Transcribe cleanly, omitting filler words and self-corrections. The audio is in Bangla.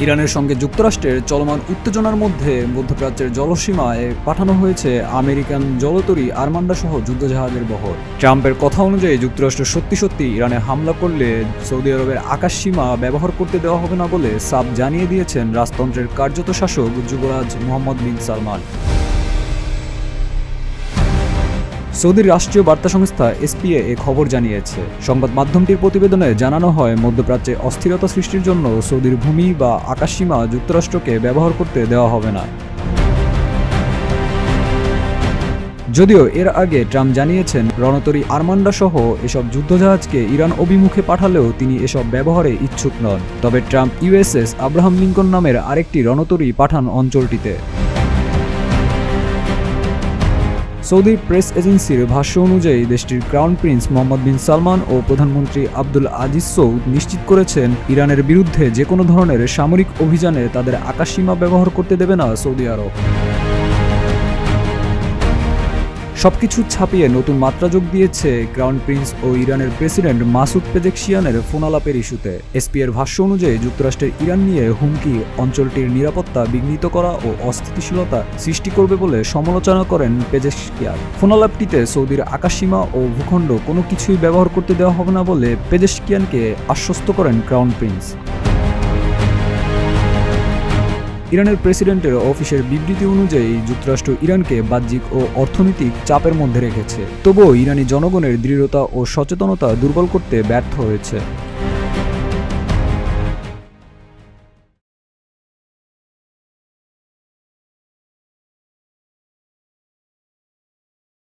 ইরানের সঙ্গে যুক্তরাষ্ট্রের চলমান উত্তেজনার মধ্যে মধ্যপ্রাচ্যের জলসীমায় পাঠানো হয়েছে আমেরিকান জলতরী আরমান্ডা সহ যুদ্ধজাহাজের বহর। ট্রাম্পের কথা অনুযায়ী যুক্তরাষ্ট্র সত্যি সত্যি ইরানে হামলা করলে সৌদি আরবের আকাশসীমা ব্যবহার করতে দেওয়া হবে না বলে সাফ জানিয়ে দিয়েছেন রাজতন্ত্রের কার্যত শাসক যুবরাজ মোহাম্মদ বিন সালমান। সৌদির রাষ্ট্রীয় বার্তা সংস্থা এসপিএ এ খবর জানিয়েছে। সংবাদ মাধ্যমটির প্রতিবেদনে জানানো হয়, মধ্যপ্রাচ্যে অস্থিরতা সৃষ্টির জন্য সৌদির ভূমি বা আকাশসীমা যুক্তরাষ্ট্রকে ব্যবহার করতে দেওয়া হবে না। যদিও এর আগে ট্রাম্প জানিয়েছেন, রণতরী আরমান্ডা সহ এসব যুদ্ধজাহাজকে ইরান অভিমুখে পাঠালেও তিনি এসব ব্যবহারে ইচ্ছুক নন। তবে ট্রাম্প ইউএসএস আব্রাহাম লিঙ্কন নামের আরেকটি রণতরী পাঠান অঞ্চলটিতে। সৌদি প্রেস এজেন্সির ভাষ্য অনুযায়ী দেশটির ক্রাউন প্রিন্স মোহাম্মদ বিন সালমান ও প্রধানমন্ত্রী আব্দুল আজিজ সৌদ নিশ্চিত করেছেন, ইরানের বিরুদ্ধে যে কোনো ধরনের সামরিক অভিযানে তাদের আকাশসীমা ব্যবহার করতে দেবে না সৌদি আরব। সবকিছু ছাপিয়ে নতুন মাত্রা যোগ দিয়েছে ক্রাউন প্রিন্স ও ইরানের প্রেসিডেন্ট মাসুদ পেজেকশিয়ানের ফোনালাপের ইস্যুতে। এসপিএর ভাষ্য অনুযায়ী যুক্তরাষ্ট্রের ইরান নিয়ে হুমকি অঞ্চলটির নিরাপত্তা বিঘ্নিত করা ও অস্থিতিশীলতা সৃষ্টি করবে বলে সমালোচনা করেন পেজেকশিয়ান। ফোনালাপটিতে সৌদির আকাশসীমা ও ভূখণ্ড কোনো কিছুই ব্যবহার করতে দেওয়া হবে না বলে পেজেকশিয়ানকে আশ্বস্ত করেন ক্রাউন প্রিন্স। ইরানের প্রেসিডেন্টের অফিসের বিবৃতি অনুযায়ী যুক্তরাষ্ট্র ইরানকে বাহ্যিক ও অর্থনৈতিক চাপের মধ্যে রেখেছে, তবুও ইরানি জনগণের দৃঢ়তা ও সচেতনতা দুর্বল করতে ব্যর্থ হয়েছে।